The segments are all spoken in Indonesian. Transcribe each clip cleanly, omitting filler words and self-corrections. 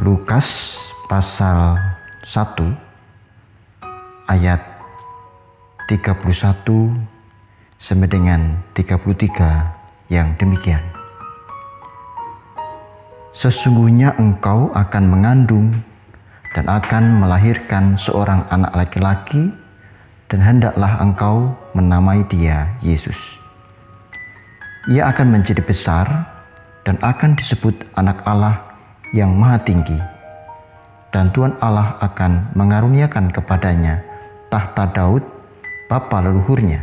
Lukas pasal 1 ayat 31 sampai dengan 33 yang demikian. Sesungguhnya engkau akan mengandung dan akan melahirkan seorang anak laki-laki, dan hendaklah engkau menamai dia Yesus. Ia akan menjadi besar dan akan disebut Anak Allah yang Maha Tinggi, dan Tuhan Allah akan mengaruniakan kepadanya tahta Daud bapa leluhurnya,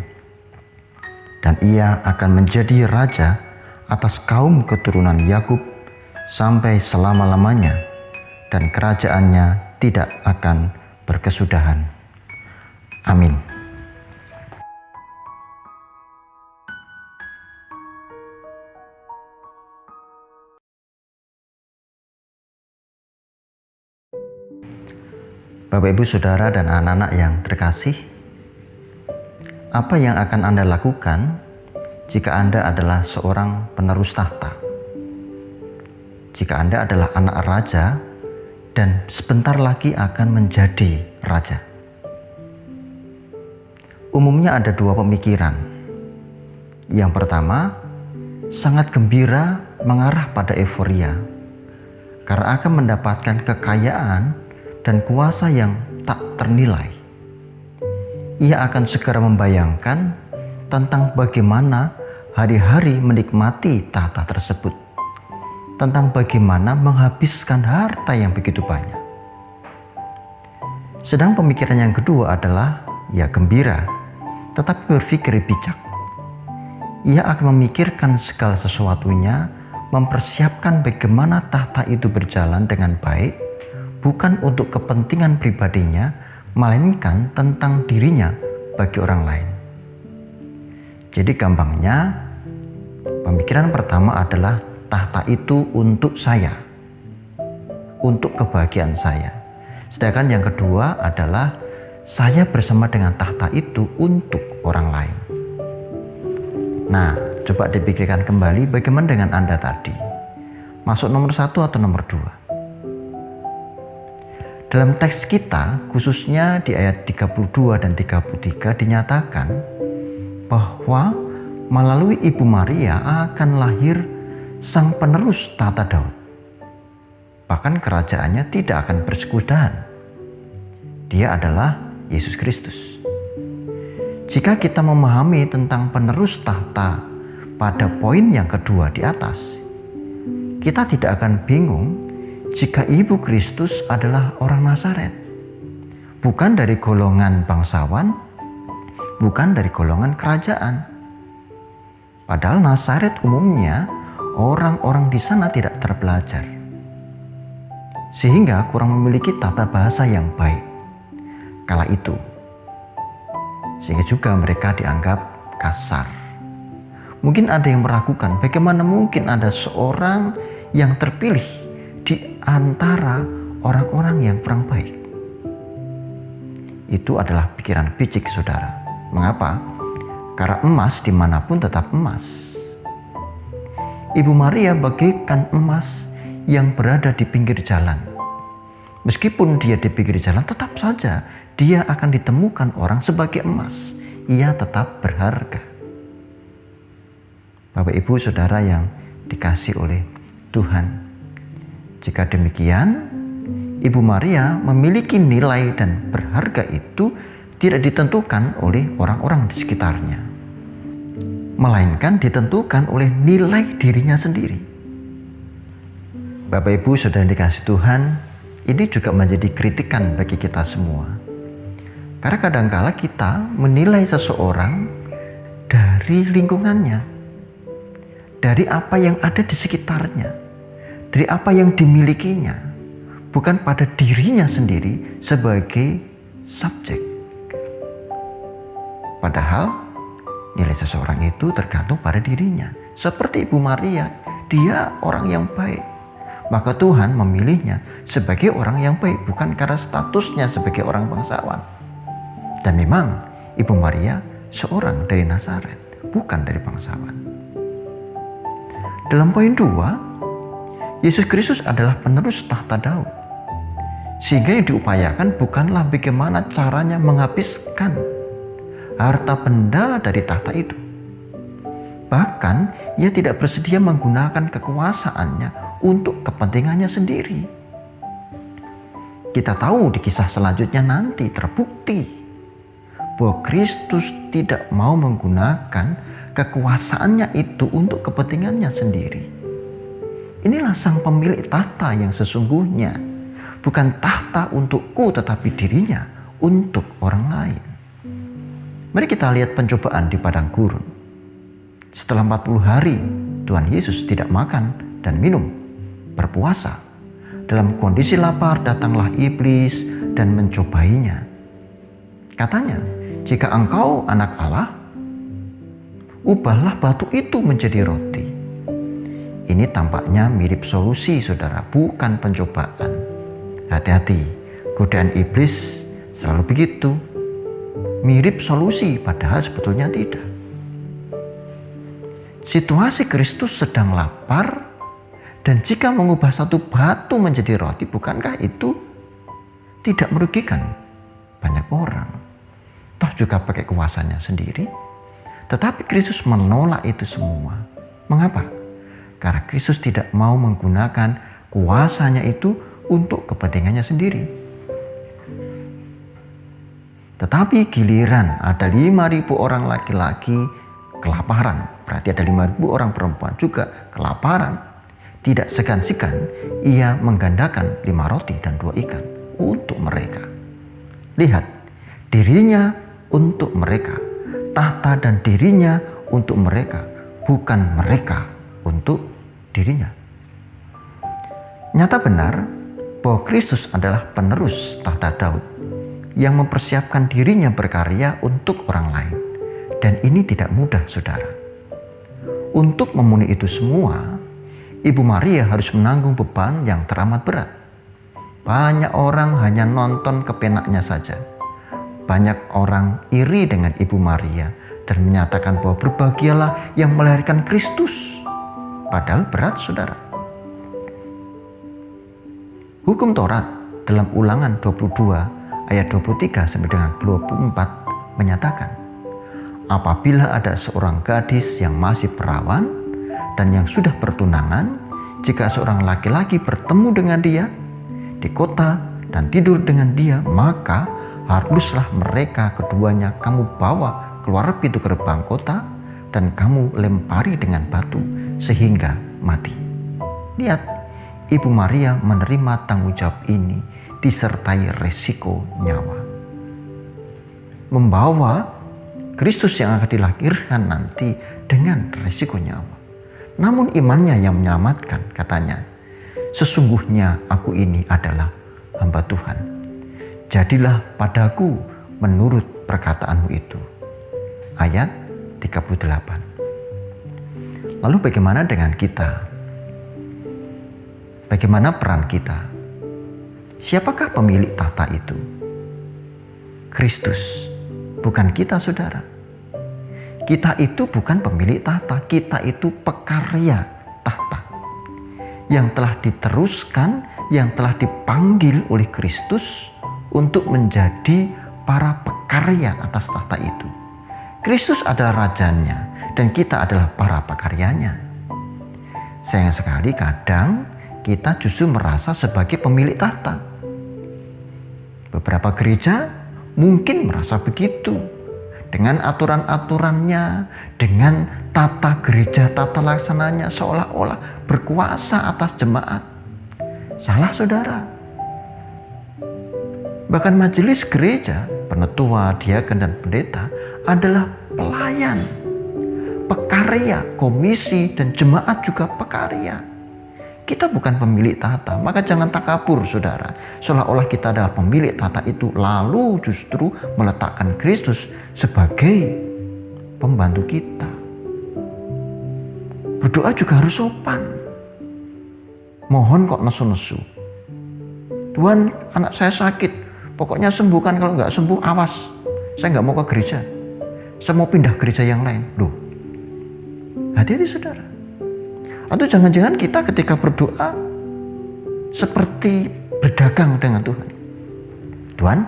dan ia akan menjadi raja atas kaum keturunan Yakub sampai selama-lamanya, dan kerajaannya tidak akan berkesudahan. Amin. Bapak, Ibu, Saudara, dan anak-anak yang terkasih, apa yang akan Anda lakukan jika Anda adalah seorang penerus tahta? Jika Anda adalah anak raja dan sebentar lagi akan menjadi raja. Umumnya ada dua pemikiran. Yang pertama, sangat gembira mengarah pada euforia karena akan mendapatkan kekayaan dan kuasa yang tak ternilai. Ia akan segera membayangkan tentang bagaimana hari-hari menikmati tahta tersebut, tentang bagaimana menghabiskan harta yang begitu banyak. Sedang pemikiran yang kedua adalah ya gembira, tetapi berpikir bijak. Ia akan memikirkan segala sesuatunya, mempersiapkan bagaimana tahta itu berjalan dengan baik, bukan untuk kepentingan pribadinya, melainkan tentang dirinya bagi orang lain. Jadi gampangnya, pemikiran pertama adalah tahta itu untuk saya, untuk kebahagiaan saya. Sedangkan yang kedua adalah saya bersama dengan tahta itu untuk orang lain. Nah, coba dipikirkan kembali bagaimana dengan Anda tadi. Masuk nomor 1 atau nomor 2? Dalam teks kita, khususnya di ayat 32 dan 33 dinyatakan bahwa melalui Ibu Maria akan lahir sang penerus tahta Daud. Bahkan kerajaannya tidak akan berkesudahan. Dia adalah Yesus Kristus. Jika kita memahami tentang penerus tahta pada poin yang kedua di atas, kita tidak akan bingung jika Ibu Kristus adalah orang Nazaret, bukan dari golongan bangsawan, bukan dari golongan kerajaan. Padahal Nazaret umumnya orang-orang di sana tidak terpelajar, sehingga kurang memiliki tata bahasa yang baik kala itu, sehingga juga mereka dianggap kasar. Mungkin ada yang meragukan bagaimana mungkin ada seorang yang terpilih di antara orang-orang yang kurang baik. Itu adalah pikiran picik, saudara. Mengapa? Karena emas dimanapun tetap emas. Ibu Maria bagaikan emas yang berada di pinggir jalan. Meskipun dia di pinggir jalan, tetap saja dia akan ditemukan orang sebagai emas. Ia tetap berharga. Bapak, Ibu, Saudara yang dikasihi oleh Tuhan, jika demikian, Ibu Maria memiliki nilai dan berharga itu tidak ditentukan oleh orang-orang di sekitarnya, melainkan ditentukan oleh nilai dirinya sendiri. Bapak, Ibu, Saudara yang dikasihi Tuhan, ini juga menjadi kritikan bagi kita semua. Karena kadangkala kita menilai seseorang dari lingkungannya, dari apa yang ada di sekitarnya, dari apa yang dimilikinya, bukan pada dirinya sendiri sebagai subjek. Padahal nilai seseorang itu tergantung pada dirinya. Seperti Ibu Maria, dia orang yang baik, maka Tuhan memilihnya sebagai orang yang baik, bukan karena statusnya sebagai orang bangsawan. Dan memang Ibu Maria seorang dari Nazaret, bukan dari bangsawan. Dalam poin 2, Yesus Kristus adalah penerus tahta Daud. Sehingga yang diupayakan bukanlah bagaimana caranya menghabiskan harta benda dari tahta itu. Bahkan ia tidak bersedia menggunakan kekuasaannya untuk kepentingannya sendiri. Kita tahu di kisah selanjutnya nanti terbukti bahwa Kristus tidak mau menggunakan kekuasaannya itu untuk kepentingannya sendiri. Inilah sang pemilik tahta yang sesungguhnya, bukan tahta untukku tetapi dirinya untuk orang lain. Mari kita lihat pencobaan di padang gurun. Setelah 40 hari Tuhan Yesus tidak makan dan minum, berpuasa. Dalam kondisi lapar datanglah iblis dan mencobainya. Katanya, jika engkau anak Allah, ubahlah batu itu menjadi roti. Ini tampaknya mirip solusi, saudara, bukan pencobaan. Hati-hati, godaan iblis selalu begitu. Mirip solusi, padahal sebetulnya tidak. Situasi Kristus sedang lapar, dan jika mengubah satu batu menjadi roti, bukankah itu tidak merugikan banyak orang? Toh juga pakai kuasanya sendiri. Tetapi Kristus menolak itu semua. Mengapa? Karena Kristus tidak mau menggunakan kuasanya itu untuk kepentingannya sendiri. Tetapi giliran ada 5.000 orang laki-laki kelaparan, berarti ada 5.000 orang perempuan juga kelaparan. Tidak segan-segan ia menggandakan 5 roti dan 2 ikan untuk mereka. Lihat, dirinya untuk mereka, tahta dan dirinya untuk mereka, bukan mereka untuk dirinya. Nyata benar bahwa Kristus adalah penerus tahta Daud yang mempersiapkan dirinya berkarya untuk orang lain. Dan ini tidak mudah, saudara. Untuk memenuhi itu semua, Ibu Maria harus menanggung beban yang teramat berat. Banyak orang hanya nonton kepenaknya saja. Banyak orang iri dengan Ibu Maria dan menyatakan bahwa berbahagialah yang melahirkan Kristus. Padahal berat, saudara. Hukum Taurat dalam Ulangan 22 ayat 23 sampai dengan 24 menyatakan, apabila ada seorang gadis yang masih perawan dan yang sudah bertunangan, jika seorang laki-laki bertemu dengan dia di kota dan tidur dengan dia, maka haruslah mereka keduanya kamu bawa keluar pintu gerbang kota dan kamu lempari dengan batu sehingga mati. Lihat, Ibu Maria menerima tanggung jawab ini disertai resiko nyawa. Membawa Kristus yang akan dilahirkan nanti dengan resiko nyawa. Namun imannya yang menyelamatkan, katanya, sesungguhnya aku ini adalah hamba Tuhan. Jadilah padaku menurut perkataanmu itu. Ayat 38. Lalu bagaimana dengan kita? Bagaimana peran kita? Siapakah pemilik tahta itu? Kristus, bukan kita, saudara. Kita itu bukan pemilik tahta, kita itu pekarya tahta yang telah diteruskan, yang telah dipanggil oleh Kristus untuk menjadi para pekarya atas tahta itu. Kristus adalah rajanya dan kita adalah para pekaryanya. Sayang sekali kadang kita justru merasa sebagai pemilik tahta. Beberapa gereja mungkin merasa begitu. Dengan aturan-aturannya, dengan tata gereja, tata laksananya seolah-olah berkuasa atas jemaat. Salah, saudara. Bahkan majelis gereja, penetua, diaken, dan pendeta adalah pelayan, pekarya, komisi, dan jemaat juga pekarya. Kita bukan pemilik tahta, maka jangan takabur, saudara. Seolah-olah kita adalah pemilik tahta itu, lalu justru meletakkan Kristus sebagai pembantu kita. Berdoa juga harus sopan. Mohon kok nesu-nesu. Tuhan, anak saya sakit, pokoknya sembuhkan, kalau nggak sembuh awas. Saya nggak mau ke gereja. Saya mau pindah gereja yang lain. Loh, hati-hati, saudara. Atau jangan-jangan kita ketika berdoa seperti berdagang dengan Tuhan. Tuhan,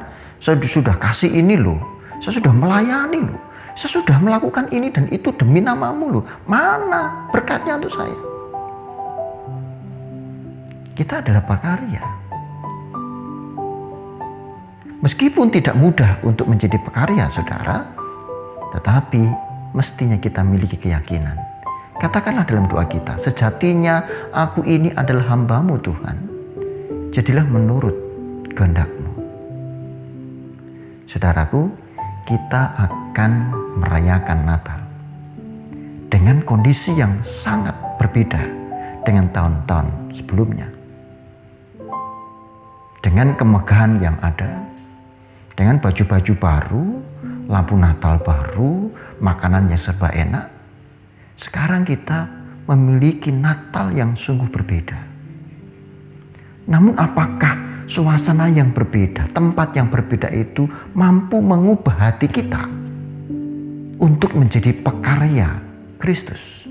saya sudah kasih ini loh, saya sudah melayani loh, saya sudah melakukan ini dan itu demi namamu loh. Mana berkatnya untuk saya? Kita adalah pekarya. Meskipun tidak mudah untuk menjadi pekarya, saudara, tetapi mestinya kita miliki keyakinan. Katakanlah dalam doa kita, sejatinya aku ini adalah hamba-Mu Tuhan. Jadilah menurut kehendak-Mu. Saudaraku, kita akan merayakan Natal dengan kondisi yang sangat berbeda dengan tahun-tahun sebelumnya. Dengan kemegahan yang ada, dengan baju-baju baru, lampu Natal baru, makanan yang serba enak. Sekarang kita memiliki Natal yang sungguh berbeda. Namun apakah suasana yang berbeda, tempat yang berbeda itu mampu mengubah hati kita untuk menjadi pekarya Kristus?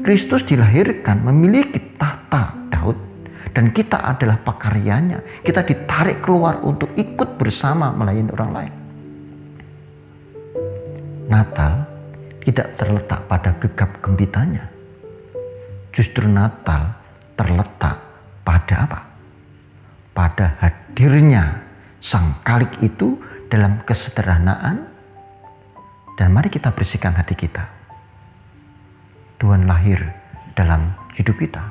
Kristus dilahirkan memiliki tahta Daud dan kita adalah pekaryanya. Kita ditarik keluar untuk ikut bersama melayani orang lain. Natal tidak terletak pada gegap gempitanya. Justru Natal terletak pada apa? Pada hadirnya Sang Khalik itu dalam kesederhanaan. Dan mari kita bersihkan hati kita. Tuhan lahir dalam hidup kita.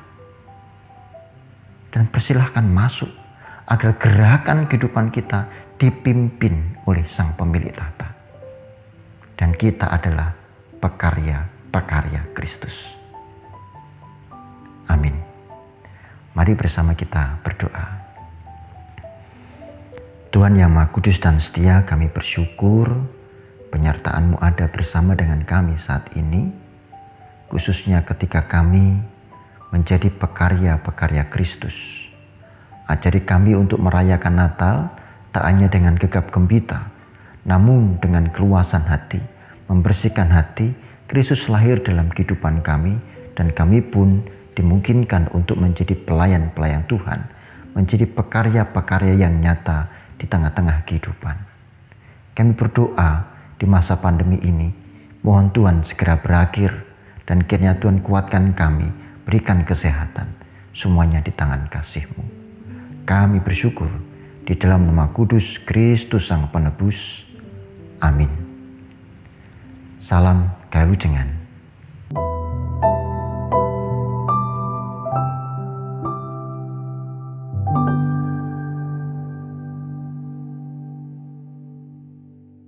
Dan persilahkan masuk agar gerakan kehidupan kita dipimpin oleh Sang Pemilik tahta. Dan kita adalah pekarya Kristus. Amin. Mari bersama kita berdoa. Tuhan yang Maha Kudus dan setia, kami bersyukur penyertaan-Mu ada bersama dengan kami saat ini, khususnya ketika kami menjadi pekarya Kristus. Ajari kami untuk merayakan Natal tak hanya dengan gegap gempita, namun dengan keluasan hati, membersihkan hati. Kristus lahir dalam kehidupan kami dan kami pun dimungkinkan untuk menjadi pelayan-pelayan Tuhan, menjadi pekarya-pekarya yang nyata di tengah-tengah kehidupan. Kami berdoa di masa pandemi ini, mohon Tuhan segera berakhir dan kiranya Tuhan kuatkan kami, berikan kesehatan, semuanya di tangan kasih-Mu. Kami bersyukur di dalam nama kudus Kristus Sang Penebus. Amin. Salam Kalujengan.